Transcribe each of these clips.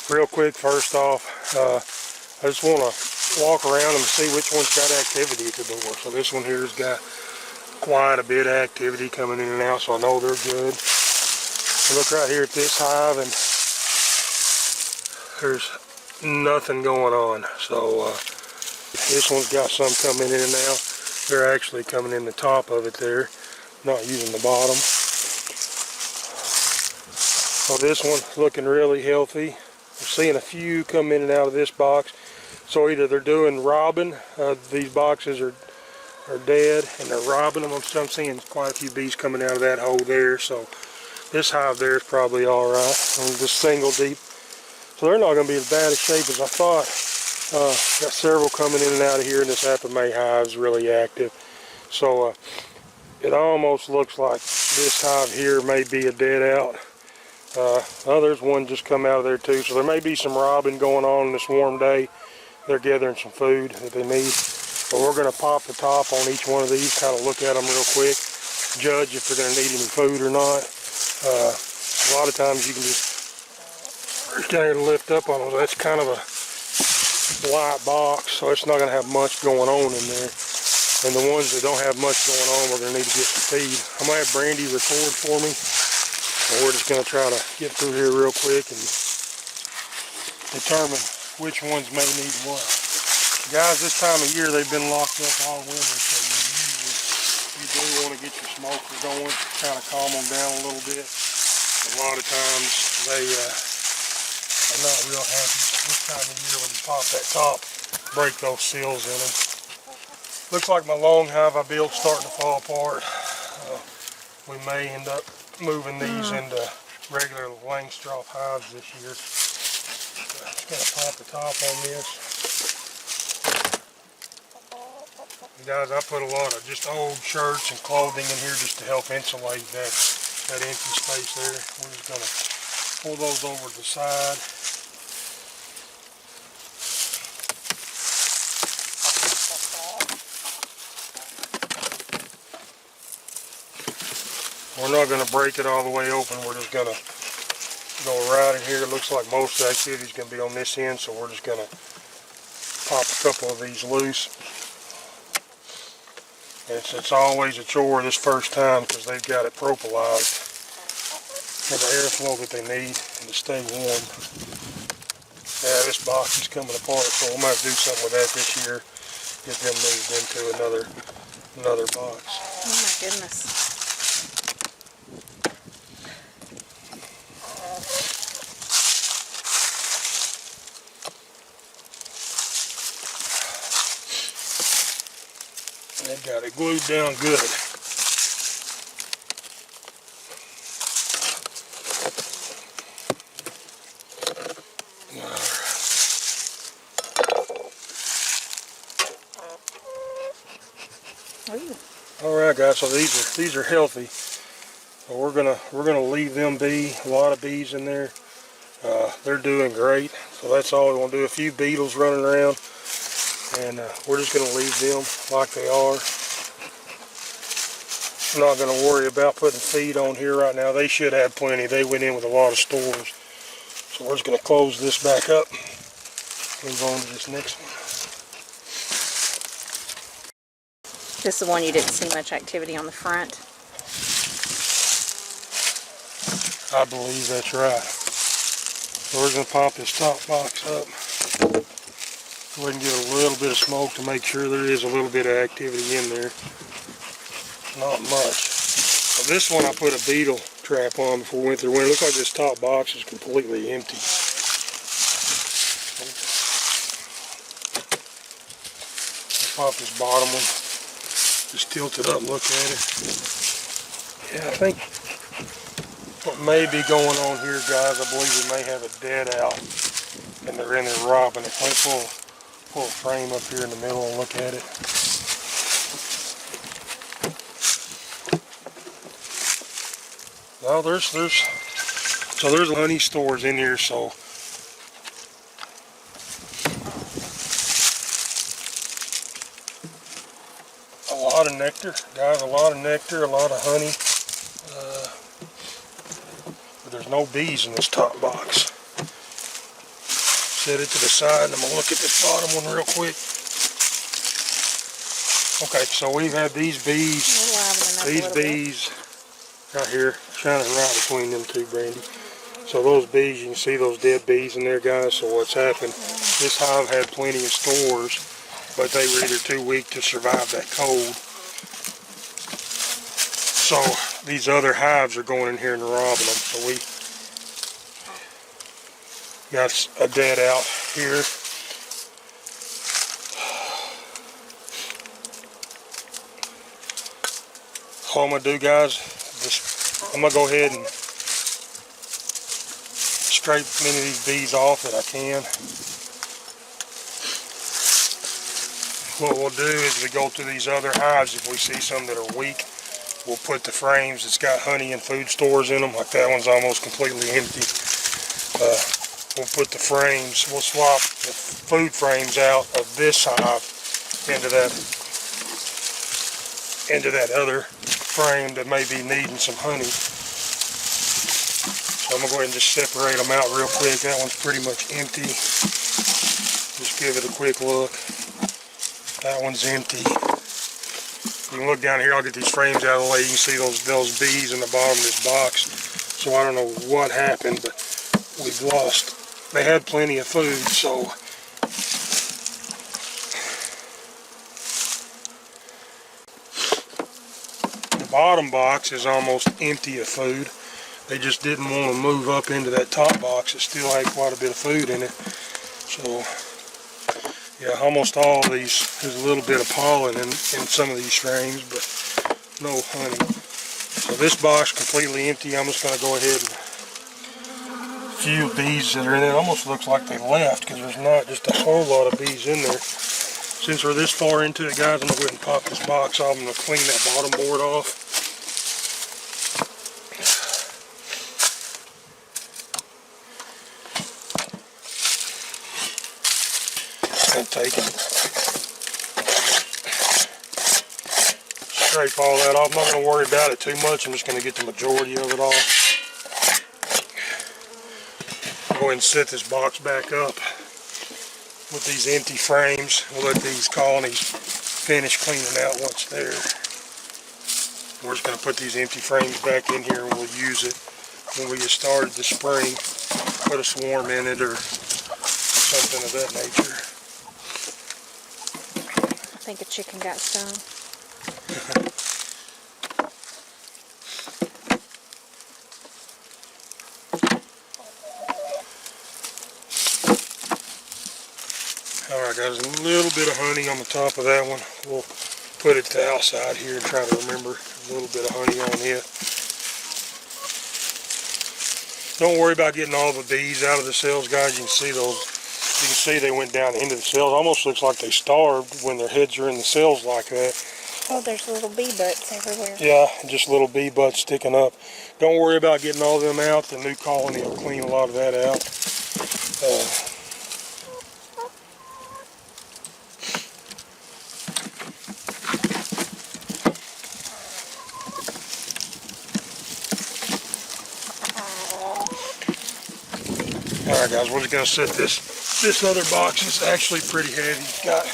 Real quick, first off, I just want to walk around and see which one's got activity at the door. So this one here's got quite a bit of activity coming in and out, so I know they're good. I look right here at this hive and there's nothing going on. So this one's got some coming in and out. They're actually coming in the top of it there, not using the bottom. So this one's looking really healthy. I'm seeing a few come in and out of this box. So either they're doing robbing, these boxes are dead and they're robbing them. I'm seeing quite a few bees coming out of that hole there. So this hive there is probably alright. Just single deep. So they're not going to be as bad a shape as I thought. Got several coming in and out of here, and this Apple May hive is really active. So it almost looks like this hive here may be a dead out. There's one just come out of there too, so there may be some robbing going on this warm day. They're gathering some food that they need. But we're going to pop the top on each one of these, kind of look at them real quick, judge if they're going to need any food or not. A lot of times you can just kind of lift up on them. That's kind of a light box, so it's not going to have much going on in there. And the ones that don't have much going on, we're going to need to get some feed. I'm going to have Brandy record for me. And we're just going to try to get through here real quick and determine which ones may need what. Guys, this time of year they've been locked up all winter, so you do want to get your smoker going, kind of calm them down a little bit. A lot of times they are not real happy this time of year when you pop that top, break those seals in them. Looks like my long hive I built starting to fall apart. We may end up moving these into regular Langstroth hives this year. Just going to pop the top on this. And guys, I put a lot of just old shirts and clothing in here just to help insulate that empty space there. We're just going to pull those over to the side. We're not going to break it all the way open. We're just going to go right in here. It looks like most of the activity is going to be on this end, so we're just going to pop a couple of these loose. It's always a chore this first time because they've got it propolized for the airflow that they need and to stay warm. Yeah, this box is coming apart, so we might do something with that this year. Get them moved into another box. Oh my goodness. They got it glued down good. All right, guys. So these are healthy. So we're gonna leave them be. A lot of bees in there. They're doing great. So that's all we want to do. A few beetles running around. And we're just going to leave them like they are. I'm not going to worry about putting feed on here right now. They should have plenty. They went in with a lot of stores. So we're just going to close this back up. Move on to this next one. This is the one you didn't see much activity on the front. I believe that's right. So we're going to pop this top box up. Go ahead and give it a little bit of smoke to make sure there is a little bit of activity in there. Not much. So this one I put a beetle trap on before we went through winter. It looks like this top box is completely empty. I'll pop this bottom one. Just tilt it up and look at it. Yeah, I think what may be going on here, guys, I believe we may have a dead out. And they're in there robbing it. Let's pull a frame up here in the middle and look at it. Well, there's honey stores in here, so a lot of nectar, guys. A lot of nectar, a lot of honey. But there's no bees in this top box. Set it to the side, and I'm gonna look at this bottom one real quick. Okay, so we've had these bees, right here, shining right between them two, Brandy. So those bees, you can see those dead bees in there, guys. So what's happened, this hive had plenty of stores, but they were either too weak to survive that cold. So these other hives are going in here and robbing them. So we got a dead out here. All I'm gonna do, guys, I'm gonna go ahead and scrape many of these bees off that I can. What we'll do is we go to these other hives. If we see some that are weak, we'll put the frames that's got honey and food stores in them, like that one's almost completely empty. We'll put the frames, we'll swap the food frames out of this hive into that other frame that may be needing some honey. So I'm going to go ahead and just separate them out real quick. That one's pretty much empty. Just give it a quick look. That one's empty. You can look down here, I'll get these frames out of the way. You can see those bees in the bottom of this box. So I don't know what happened, but we've lost. They had plenty of food, so the bottom box is almost empty of food. They just didn't want to move up into that top box. It still had quite a bit of food in it. So yeah, almost all of these, there's a little bit of pollen in some of these frames, but no honey. So this box completely empty. I'm just going to go ahead and few bees that are in it. It almost looks like they left because there's not just a whole lot of bees in there. Since we're this far into it, guys, I'm going to go ahead and pop this box off. I'm going to clean that bottom board off. And take it. Scrape all that off. I'm not going to worry about it too much. I'm just going to get the majority of it off. Go ahead and set this box back up with these empty frames. We'll let these colonies finish cleaning out what's there. We're just going to put these empty frames back in here and we'll use it when we get started this spring. Put a swarm in it or something of that nature. I think a chicken got stung. Alright guys, a little bit of honey on the top of that one. We'll put it to the outside here and try to remember a little bit of honey on it. Don't worry about getting all the bees out of the cells, guys. You can see those. You can see they went down into the cells. Almost looks like they starved when their heads are in the cells like that. Oh, there's little bee butts everywhere. Yeah, just little bee butts sticking up. Don't worry about getting all of them out. The new colony will clean a lot of that out. Alright guys, we're just going to set this other box. Is actually pretty heavy. It's got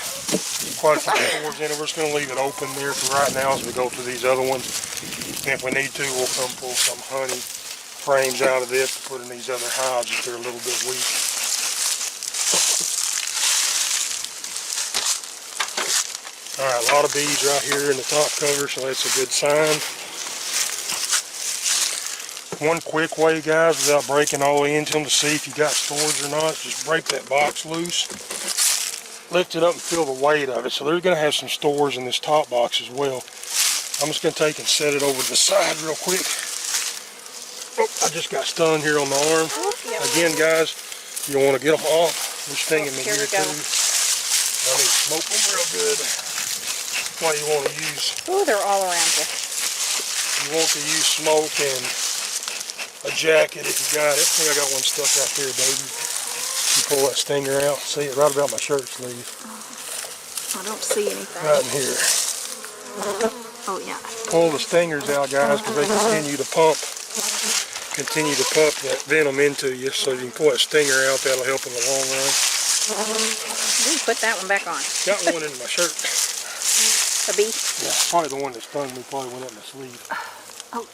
quite a few stores in it. We're just going to leave it open there for right now as we go through these other ones. And if we need to, we'll come pull some honey frames out of this to put in these other hives if they're a little bit weak. Alright, a lot of bees right here in the top cover, so that's a good sign. One quick way, guys, without breaking all the way into them to see if you got stores or not, just break that box loose, lift it up and feel the weight of it. So they're going to have some stores in this top box as well. I'm just going to take and set it over to the side real quick. Oh, I just got stung here on the arm. Again, guys, you don't want to get them off. They're stinging me here too. I need to smoke them real good. That's what you want to use. Oh, they're all around you. You want to use smoke and a jacket if you got it. I think I got one stuck right there, baby. You pull that stinger out, see it right about my shirt sleeve. I don't see anything. Right in here. Oh yeah. Pull the stingers out, guys, because they continue to pump continue to pump that venom into you so you can pull that stinger out. That'll help in the long run. We put that one back on. Got one in my shirt. A bee? Yeah, probably the one that stung me, probably went up my sleeve. Oh,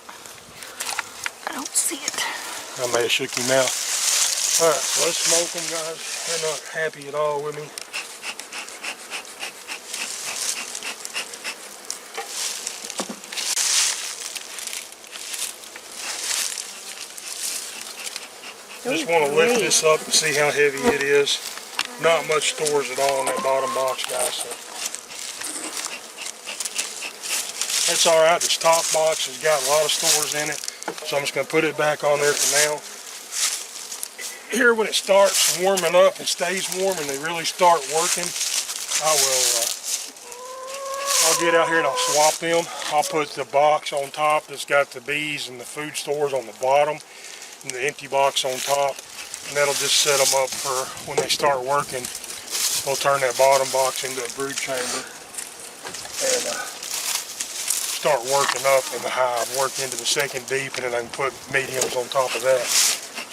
I don't see it. I may have shook him out. Alright, so let's smoke them, guys. They're not happy at all with me. Just want to lift this up and see how heavy it is. Not much stores at all in that bottom box, guys. So that's alright. This top box has got a lot of stores in it. So I'm just going to put it back on there for now. Here when it starts warming up and stays warm and they really start working, I'll get out here and I'll swap them. I'll put the box on top that's got the bees and the food stores on the bottom and the empty box on top, and that'll just set them up for when they start working. We'll turn that bottom box into a brood chamber and start working up in the hive, work into the second deep, and then I can put mediums on top of that.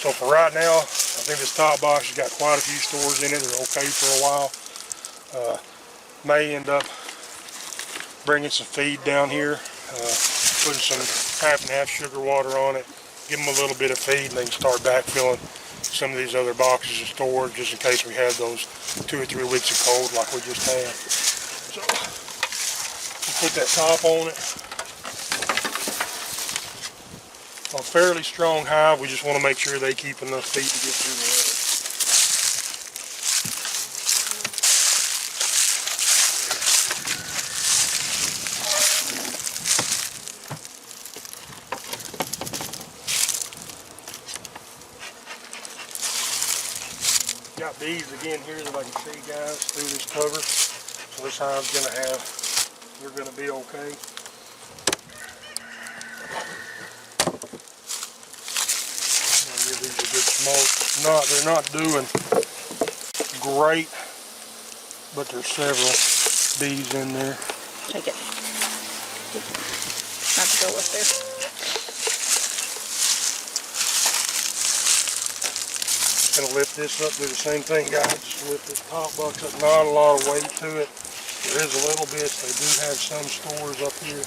So for right now, I think this top box has got quite a few stores in it. They're okay for a while. May end up bringing some feed down here, putting some half and half sugar water on it, give them a little bit of feed, and they can start backfilling some of these other boxes of storage just in case we have those 2 or 3 weeks of cold like we just had. So we'll put that top on it. A fairly strong hive, we just want to make sure they keep enough feed to get through the winter. Got bees again here that I can see, guys, through this cover. So this hive's we're gonna be okay. Give these a good smoke. They're not doing great, but there's several bees in there. Take it. Not to go with there. Gonna lift this up, do the same thing, guys. Just lift this top box up. Not a lot of weight to it. There is a little bit. They do have some stores up here.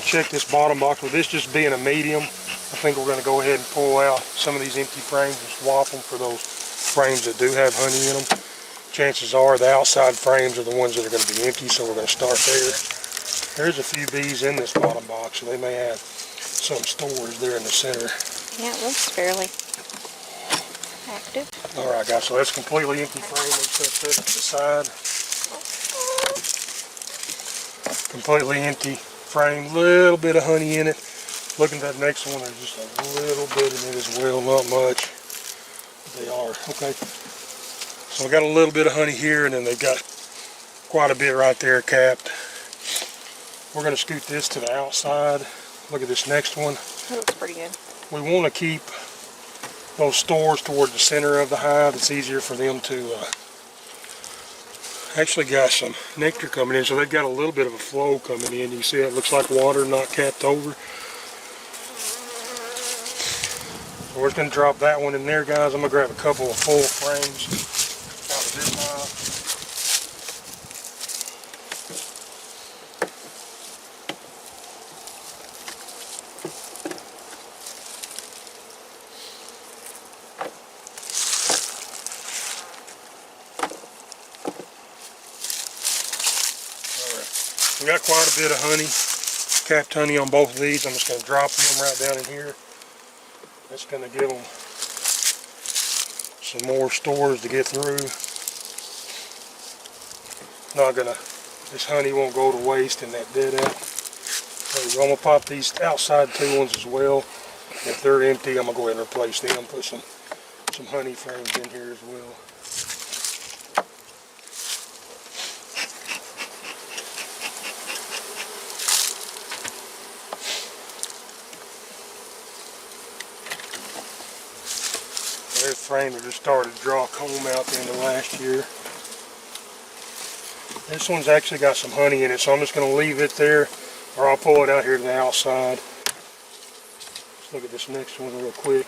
Check this bottom box. With this just being a medium, I think we're going to go ahead and pull out some of these empty frames and swap them for those frames that do have honey in them. Chances are the outside frames are the ones that are going to be empty, so we're going to start there. There's a few bees in this bottom box, so they may have some storage there in the center. Yeah, it looks fairly active. Alright guys, so that's completely empty frame. Let's set it to the side. Completely empty frame, little bit of honey in it. Looking at that next one, there's just a little bit in it as well, not much. They are, okay. So I got a little bit of honey here, and then they've got quite a bit right there capped. We're going to scoot this to the outside. Look at this next one. That looks pretty good. We want to keep those stores toward the center of the hive. It's easier for them to actually got some nectar coming in, so they've got a little bit of a flow coming in. You see it looks like water not capped over. So we're just going to drop that one in there, guys. I'm going to grab a couple of full frames out of this hive. We got quite a bit of honey, capped honey on both of these. I'm just going to drop them right down in here. That's going to give them some more stores to get through. This honey won't go to waste in that deadout. So I'm going to pop these outside 2 ones as well. If they're empty, I'm going to go ahead and replace them. Put some honey frames in here as well. frame that just started to draw comb out the end of last year. This one's actually got some honey in it, so I'm just going to leave it there, or I'll pull it out here to the outside. Let's look at this next one real quick.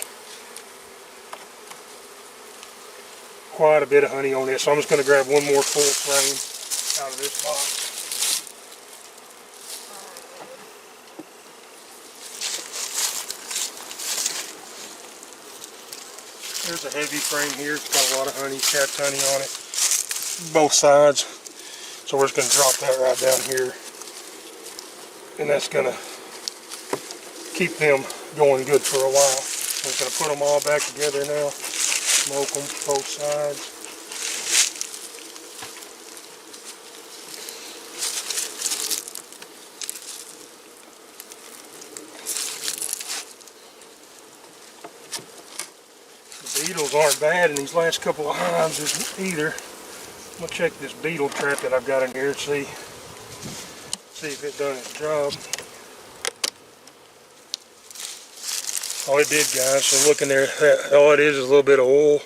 Quite a bit of honey on it, so I'm just going to grab one more full frame out of this box. There's a heavy frame here. It's got a lot of honey, capped honey on it, both sides. So we're just going to drop that right down here, and that's going to keep them going good for a while. I'm just going to put them all back together now, smoke them both sides. The beetles aren't bad in these last couple of hives either. I'm going to check this beetle trap that I've got in here and see if it done its job. Oh, it did, guys. So look in there, all it is a little bit of oil,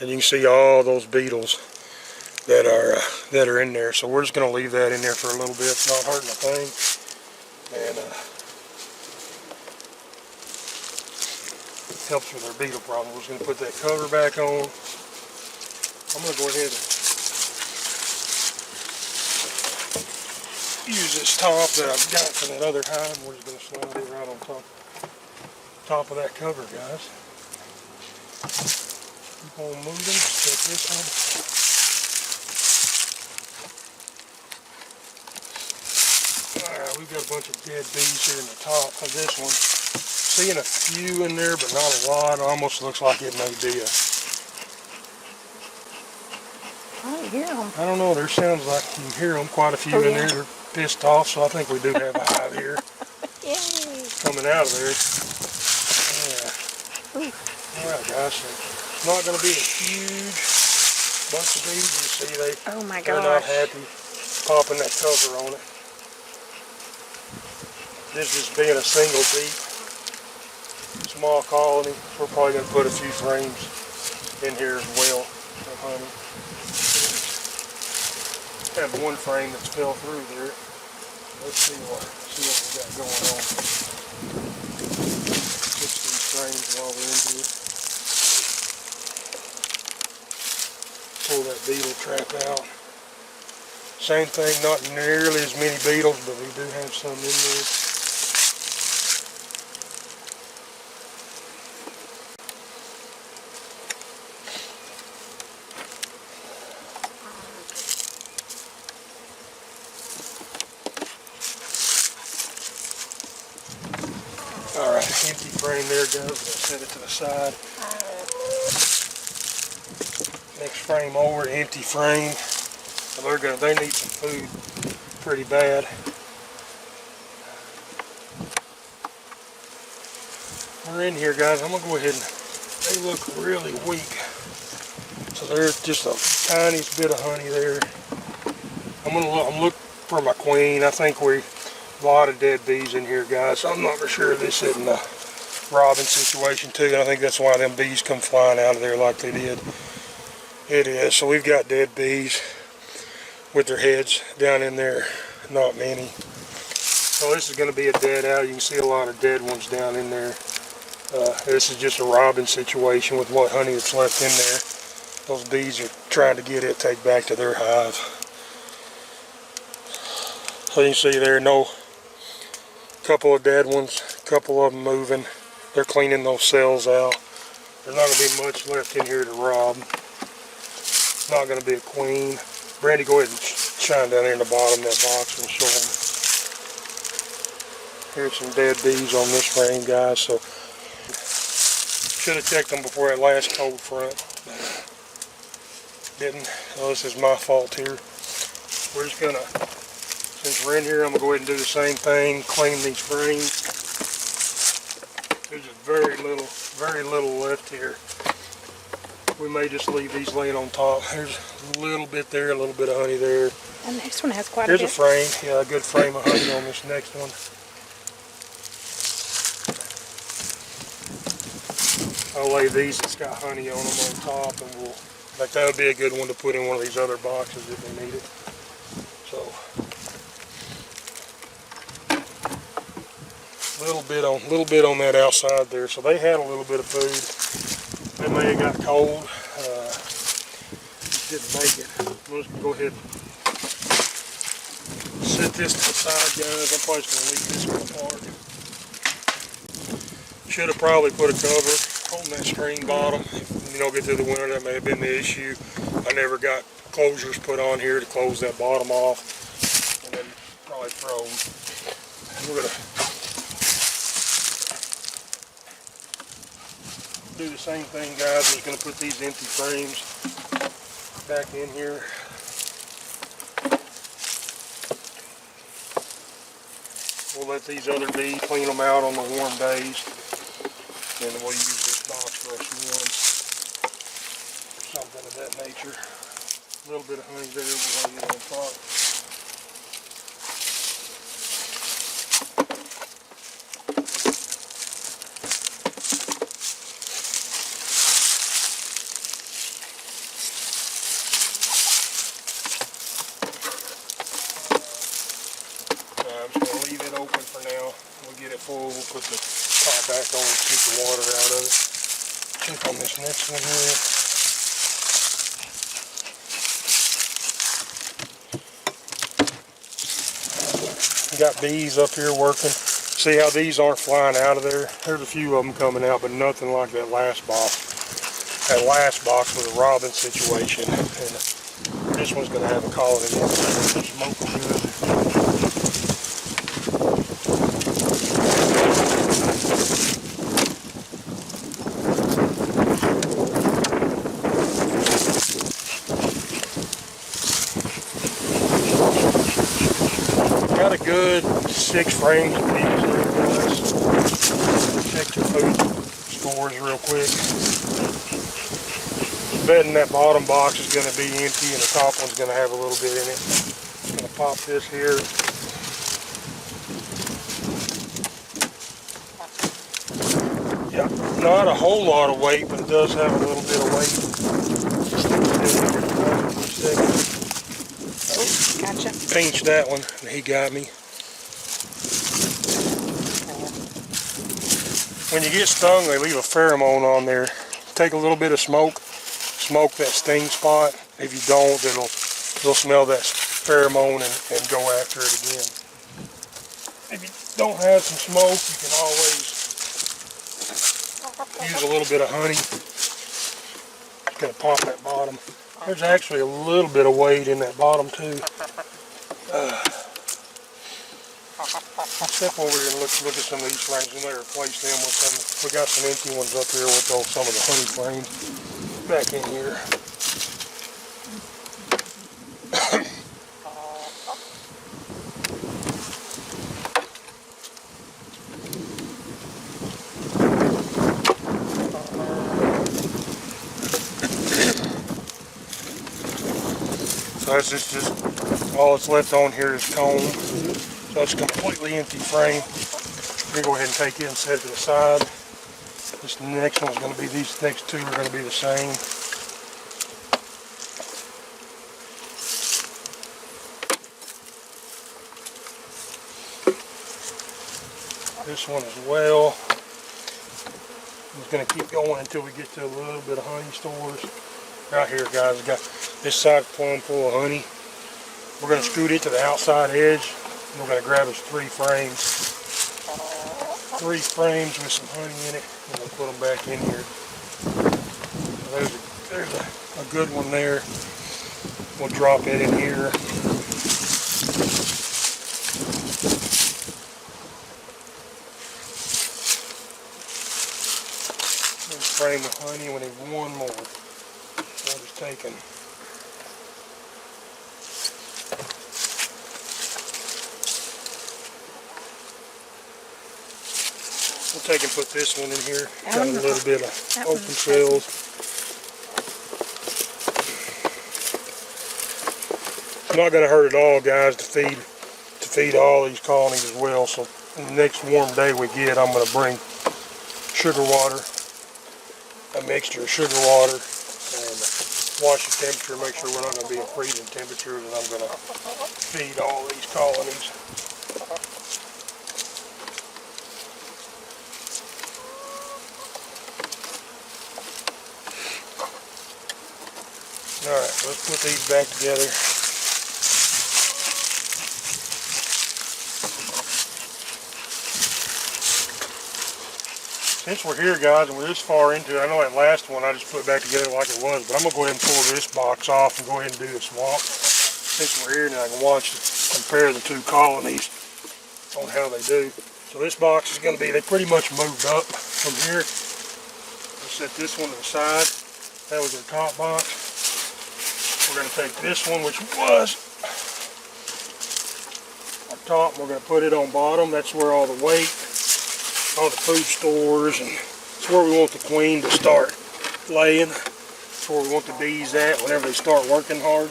and you can see all those beetles that are in there. So we're just going to leave that in there for a little bit. It's not hurting a thing. And helps with our beetle problem. We're just going to put that cover back on. I'm going to go ahead and use this top that I've got for that other hive. We're just going to slide it right on top of that cover, guys. Keep on moving. Check this one. Alright, we've got a bunch of dead bees here in the top of this one. Seeing a few in there, but not a lot. Almost looks like it may be a... I don't hear them. I don't know. There sounds like you can hear them. Quite a few in there. They're pissed off, so I think we do have a hive here. Yay! Coming out of there. Yeah. Alright, guys. So it's not going to be a huge bunch of bees. You see, Oh my they're not gosh. happy popping that cover on it. This is being a single beat. Small colony. We're probably going to put a few frames in here as well of honey. Have one frame that's fell through there. Let's see what we got going on. Fix these frames while we're in here. Pull that beetle trap out. Same thing, not nearly as many beetles, but we do have some in there. Alright, empty frame there, guys. I'll set it to the side. Next frame over, empty frame. So they need some food pretty bad. We're in here, guys. I'm gonna go ahead and they look really weak. So there's just a tiny bit of honey there. I'm looking for my queen. I think a lot of dead bees in here, guys. So I'm not for sure this isn't a robbing situation too. And I think that's why them bees come flying out of there like they did. It is. So we've got dead bees with their heads down in there. Not many. So this is going to be a dead out. You can see a lot of dead ones down in there. This is just a robbing situation with what honey that's left in there. Those bees are trying to get it take back to their hive. So you can see there, couple of dead ones, couple of them moving. They're cleaning those cells out. There's not going to be much left in here to rob. Not going to be a queen. Brandy, go ahead and shine down there in the bottom of that box and show them. Here's some dead bees on this frame, guys. So should have checked them before that last cold front. Didn't. So this is my fault here. We're just gonna, since we're in here, I'm gonna go ahead and do the same thing. Clean these frames. There's just very little left here. We may just leave these laying on top. There's a little bit there, a little bit of honey there. The next one has quite Here's a a bit. frame, yeah, a good frame of honey on this next one. I'll lay these that's got honey on them on top, and we'll, like, that would be a good one to put in one of these other boxes if we need it. So, a little bit on that outside there. So they had a little bit of food. They may have got cold. Just didn't make it. Let's go ahead and set this to the side, guys. I'm probably just gonna leave this one apart. Should have probably put a cover on that screen bottom. If you don't get through the winter, that may have been the issue. I never got closures put on here to close that bottom off, and then probably froze. We're gonna do the same thing, guys. We're just gonna put these empty frames back in here. We'll let these other bees clean them out on the warm days. And we'll use this box for us once. Something of that nature. A little bit of honey there, we'll lay it on top. I'm just going to leave it open for now. We'll get it full, we'll put the top back on and keep the water out of it. Check on this next one here. Got bees up here working. See how these aren't flying out of there? There's a few of them coming out, but nothing like that last box. That last box was a robin situation. And this one's going to have a colony in it. Smoking good. Got a good 6 frames of bees there, guys. Check your food stores real quick. Betting that bottom box is going to be empty and the top one's going to have a little bit in it. Just going to pop this here. Yeah, not a whole lot of weight, but it does have a little bit of weight. Oh, gotcha. Pinched that one, and he got me. When you get stung, they leave a pheromone on there. Take a little bit of smoke that sting spot. If you don't, they'll smell that pheromone and go after it again. If you don't have some smoke, you can always use a little bit of honey. Just gonna pop that bottom. There's actually a little bit of weight in that bottom too. I'll step over here and look at some of these frames. We may replace them with some. We got some empty ones up here with some of the honey frames back in here. So that's just all that's left on here is comb. So it's a completely empty frame. We're going to go ahead and take it and set it to the side. This next one's going to be, these next two are going to be the same. This one as well. I'm just going to keep going until we get to a little bit of honey stores. Right here, guys, I got this side plumb full of honey. We're going to scoot it to the outside edge. We're going to grab us 3 frames. 3 frames with some honey in it, and we'll put them back in here. There's a good one there. We'll drop it in here. Frame of honey. We need one more. So I'm just taking. We'll take and put this one in here. Got a little bit of open cells. It's not going to hurt at all, guys, to feed all these colonies as well. So the next warm day we get, I'm going to bring sugar water mixture of sugar water and watch the temperature, make sure we're not going to be in freezing temperatures, and I'm going to feed all these colonies. Alright, let's put these back together. Since we're here, guys, and we're this far into it, I know that last one I just put it back together like it was, but I'm going to go ahead and pull this box off and go ahead and do the swap. Since we're here now, I can watch, compare the two colonies on how they do. So this box is going to be, they pretty much moved up from here. Let's set this one to the side. That was their top box. We're going to take this one, which was our top, and we're going to put it on bottom. That's where all the weight, all the food stores, and it's where we want the queen to start laying. It's where we want the bees at whenever they start working hard.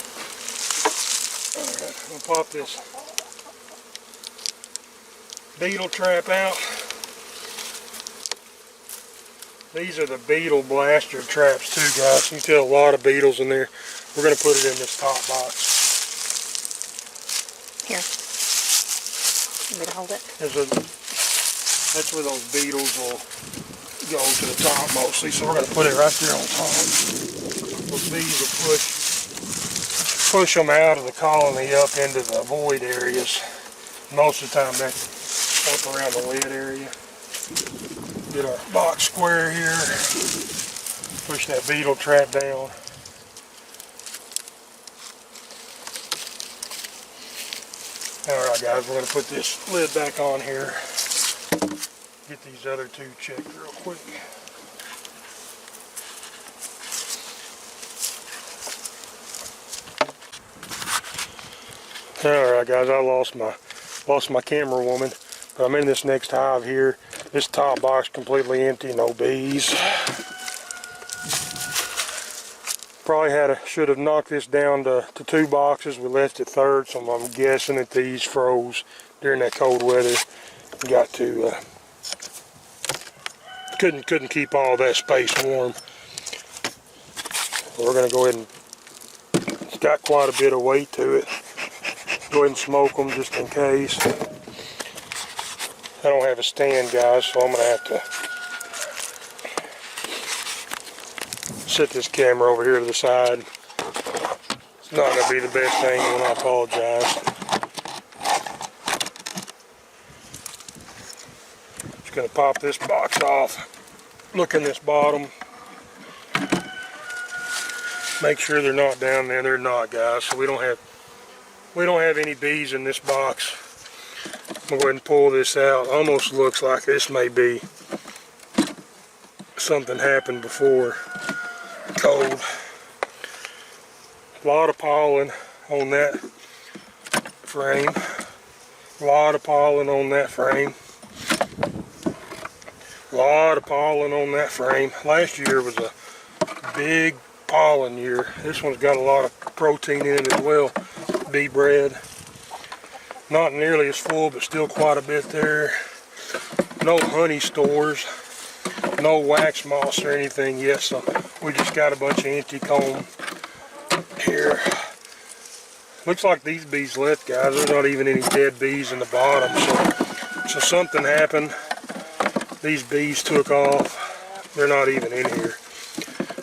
Alright, I'm going to pop this beetle trap out. These are the beetle blaster traps too, guys. You can tell a lot of beetles in there. We're going to put it in this top box. Here. You want me to hold it? That's where those beetles will go to the top mostly, so we're going to put it right there on top. Those bees will push them out of the colony up into the void areas. Most of the time that's up around the lid area. Get our box square here. Push that beetle trap down. Alright guys, we're going to put this lid back on here. Get these other two checked real quick. Alright guys, I lost my camera woman, but I'm in this next hive here. This top box completely empty, no bees. Probably should have knocked this down to 2 boxes. We left it third, so I'm guessing that these froze during that cold weather. Got to couldn't keep all that space warm. We're going to go ahead and, it's got quite a bit of weight to it. Go ahead and smoke them just in case. I don't have a stand, guys, so I'm going to have to set this camera over here to the side. It's not going to be the best angle, and I apologize. Just going to pop this box off. Look in this bottom. Make sure they're not down there. They're not, guys. So we don't have any bees in this box. I'm going to go ahead and pull this out. Almost looks like this may be something happened before. Cold. A lot of pollen on that frame. A lot of pollen on that frame. A lot of pollen on that frame. Last year was a big pollen year. This one's got a lot of protein in it as well. Bee bread. Not nearly as full, but still quite a bit there. No honey stores. No wax moss or anything yet, so we just got a bunch of empty comb here. Looks like these bees left, guys. There's not even any dead bees in the bottom, so something happened. These bees took off. They're not even in here.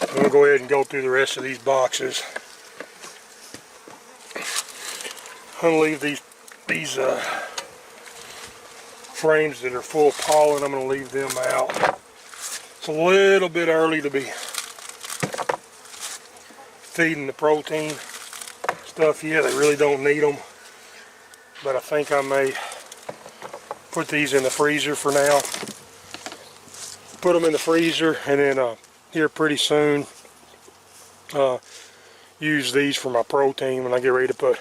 I'm going to go ahead and go through the rest of these boxes. I'm going to leave these frames that are full of pollen. I'm going to leave them out. It's a little bit early to be feeding the protein stuff yet. They really don't need them. But I think I may put these in the freezer for now. Put them in the freezer, and then here pretty soon use these for my protein. When I get ready to put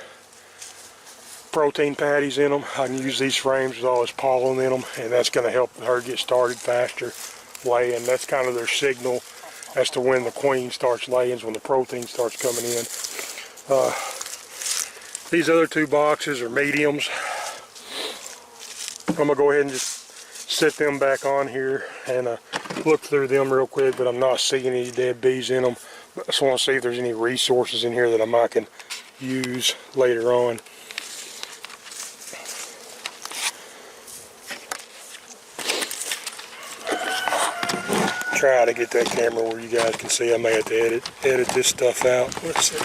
protein patties in them, I can use these frames with all this pollen in them, and that's going to help her get started faster laying. That's kind of their signal as to when the queen starts laying, is when the protein starts coming in. These other 2 boxes are mediums. I'm going to go ahead and just set them back on here and look through them real quick, but I'm not seeing any dead bees in them. I just want to see if there's any resources in here that I might can use later on. Try to get that camera where you guys can see. I may have to edit this stuff out. Let's see.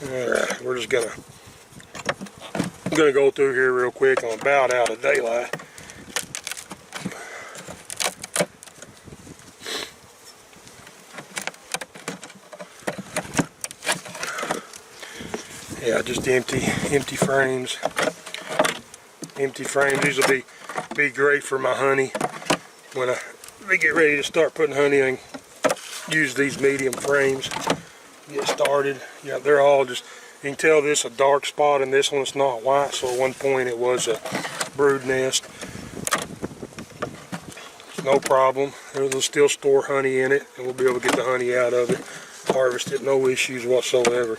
Alright, we're just gonna go through here real quick. I'm about out of daylight. Yeah, just empty frames. Empty frames. These will be great for my honey when they get ready to start putting honey. I can use these medium frames. Get started. Yeah, they're all just. You can tell this a dark spot, and this one's not white. So at one point it was a brood nest. No problem. They'll still store honey in it, and we'll be able to get the honey out of it, harvest it, no issues whatsoever.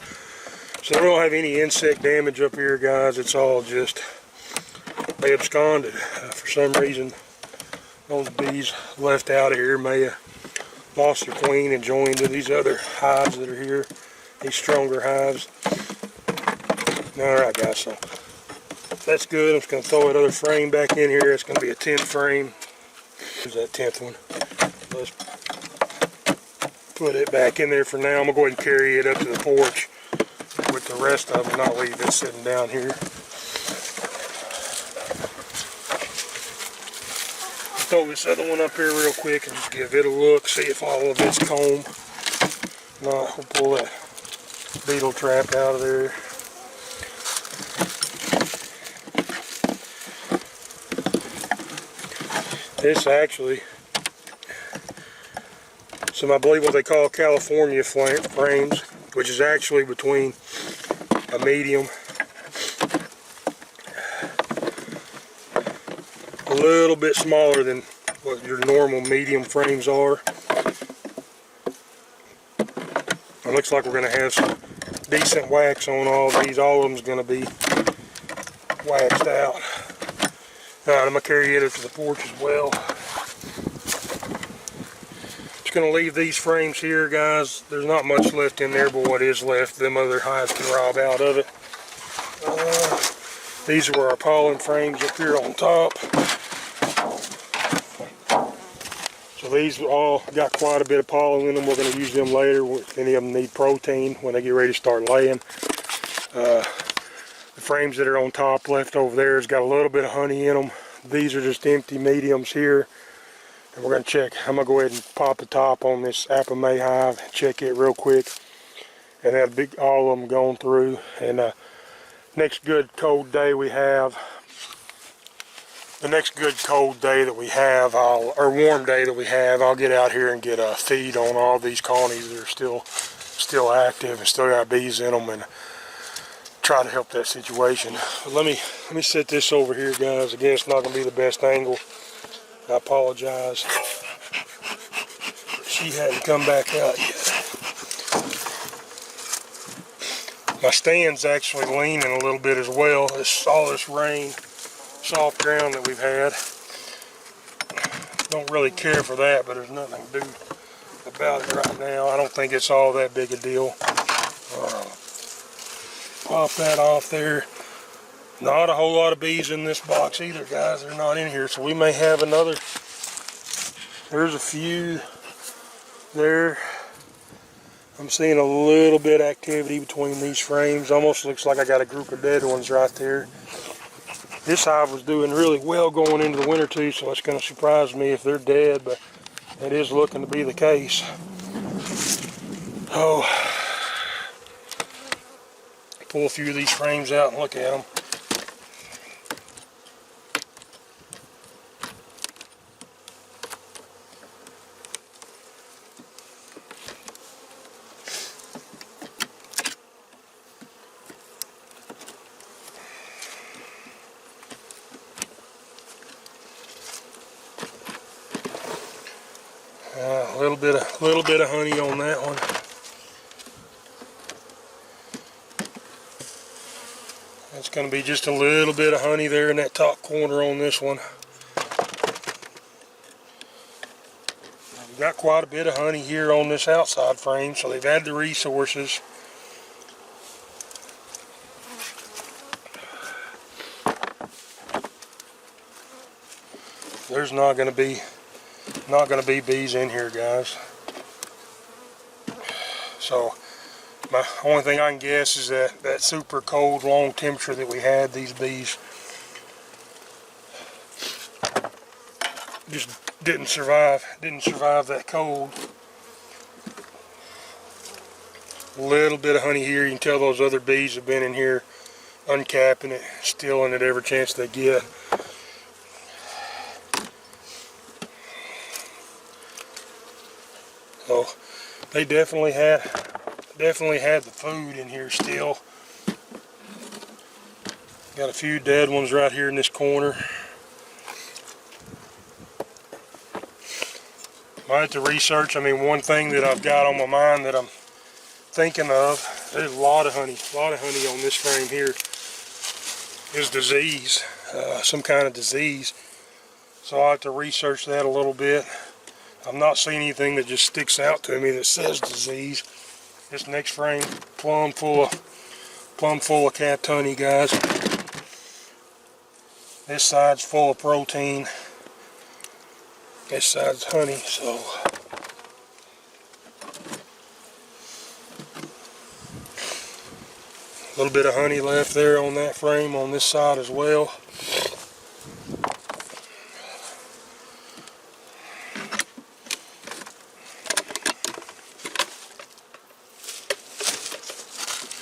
So we don't have any insect damage up here, guys. It's all just they absconded. For some reason, those bees left out of here may have lost their queen and joined to these other hives that are here, these stronger hives. Alright guys, so that's good. I'm just going to throw that other frame back in here. It's going to be a 10th frame. Here's that 10th one. Let's put it back in there for now. I'm going to go ahead and carry it up to the porch with the rest of them, not leave it sitting down here. Throw this other one up here real quick and just give it a look, see if all of it's comb. No, we'll pull that beetle trap out of there. This actually, some I believe what they call California frames, which is actually between a medium, a little bit smaller than what your normal medium frames are. It looks like we're going to have some decent wax on all these. All of them's going to be waxed out. Alright, I'm going to carry it up to the porch as well. Just going to leave these frames here, guys. There's not much left in there, but what is left, them other hives can rob out of it. These are our pollen frames up here on top. So these all got quite a bit of pollen in them. We're going to use them later. If any of them need protein when they get ready to start laying. The frames that are on top left over there has got a little bit of honey in them. These are just empty mediums here. And we're going to check. I'm going to go ahead and pop the top on this Apple May hive. Check it real quick. And have all of them gone through. And next good cold day we have. The next good cold day that we have, or warm day that we have, I'll get out here and get a feed on all these colonies that are still active and still got bees in them, and try to help that situation. But let me set this over here, guys. Again, it's not going to be the best angle. I apologize. She hadn't come back out yet. My stand's actually leaning a little bit as well. All this rain, soft ground that we've had. Don't really care for that, but there's nothing to do about it right now. I don't think it's all that big a deal. Pop that off there. Not a whole lot of bees in this box either, guys. They're not in here, so we may have another. There's a few there. I'm seeing a little bit of activity between these frames. Almost looks like I got a group of dead ones right there. This hive was doing really well going into the winter too, so it's going to surprise me if they're dead, but it is looking to be the case. Oh, pull a few of these frames out and look at them. A little bit of honey on that one. It's going to be just a little bit of honey there in that top corner on this one. We've got quite a bit of honey here on this outside frame, so they've had the resources. There's not going to be bees in here, guys. So my only thing I can guess is that super cold, long temperature that we had, these bees just didn't survive that cold. A little bit of honey here. You can tell those other bees have been in here uncapping it, stealing it every chance they get. So they definitely had the food in here still. Got a few dead ones right here in this corner. Might have to research. I mean, one thing that I've got on my mind that I'm thinking of, there's a lot of honey on this frame here, is disease, some kind of disease. So I'll have to research that a little bit. I've not seen anything that just sticks out to me that says disease. This next frame, plumb full of capped honey, guys. This side's full of protein. This side's honey, so a little bit of honey left there on that frame on this side as well.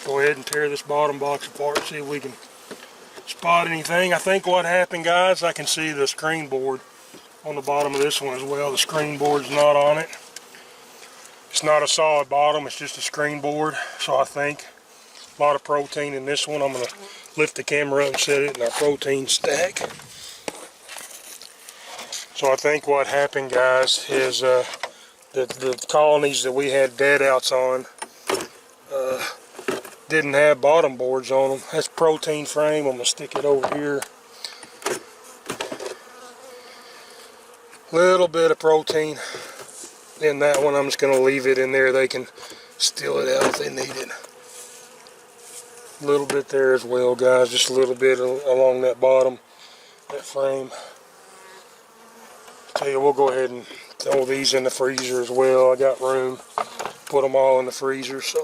Go ahead and tear this bottom box apart, see if we can spot anything. I think what happened, guys, I can see the screen board on the bottom of this one as well. The screen board's not on it. It's not a solid bottom, it's just a screen board. So I think a lot of protein in this one. I'm going to lift the camera up and set it in our protein stack. So I think what happened, guys, is the colonies that we had deadouts on didn't have bottom boards on them. That's protein frame. I'm going to stick it over here. Little bit of protein in that one. I'm just going to leave it in there. They can steal it out if they need it. A little bit there as well, guys. Just a little bit along that bottom, that frame. Tell you, we'll go ahead and throw these in the freezer as well. I got room. Put them all in the freezer, so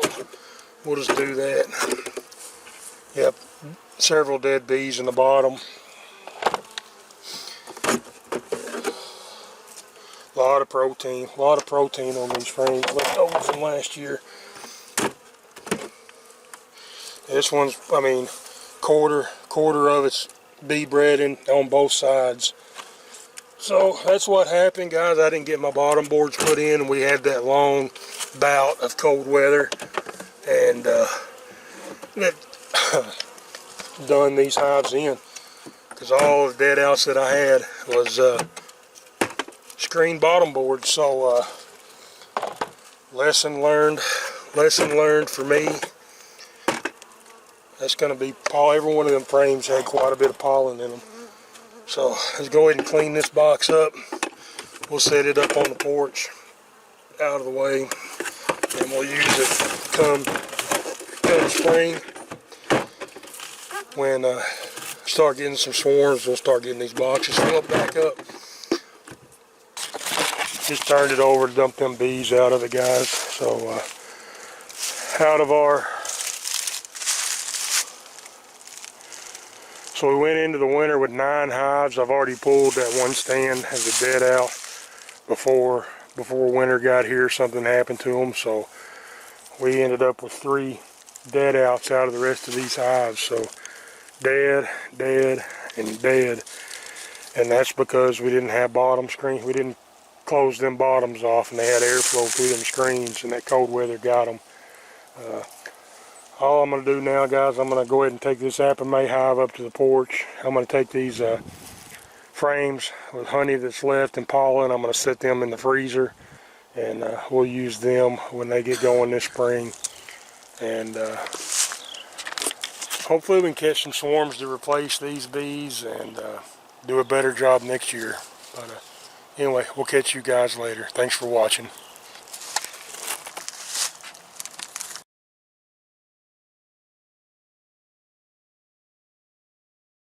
we'll just do that. Yep, several dead bees in the bottom. A lot of protein on these frames left over from last year. This one's, I mean, quarter of it's bee breeding on both sides. So that's what happened, guys. I didn't get my bottom boards put in, and we had that long bout of cold weather, and that done these hives in, because all the dead outs that I had was screen bottom boards. So lesson learned for me. That's going to be pollen. Every one of them frames had quite a bit of pollen in them. So let's go ahead and clean this box up. We'll set it up on the porch out of the way, and we'll use it come spring. When start getting some swarms, we'll start getting these boxes filled back up. Just turned it over to dump them bees out of it, guys. So so we went into the winter with 9 hives. I've already pulled that one stand as a dead out before winter got here. Something happened to them, so we ended up with 3 dead outs out of the rest of these hives. So dead, and dead. And that's because we didn't have bottom screen. We didn't close them bottoms off, and they had airflow through them screens, and that cold weather got them. All I'm going to do now, guys, I'm going to go ahead and take this apple May hive up to the porch. I'm going to take these frames with honey that's left and pollen. I'm going to set them in the freezer, and we'll use them when they get going this spring. And hopefully we can catch some swarms to replace these bees and do a better job next year. But anyway, we'll catch you guys later. Thanks for watching.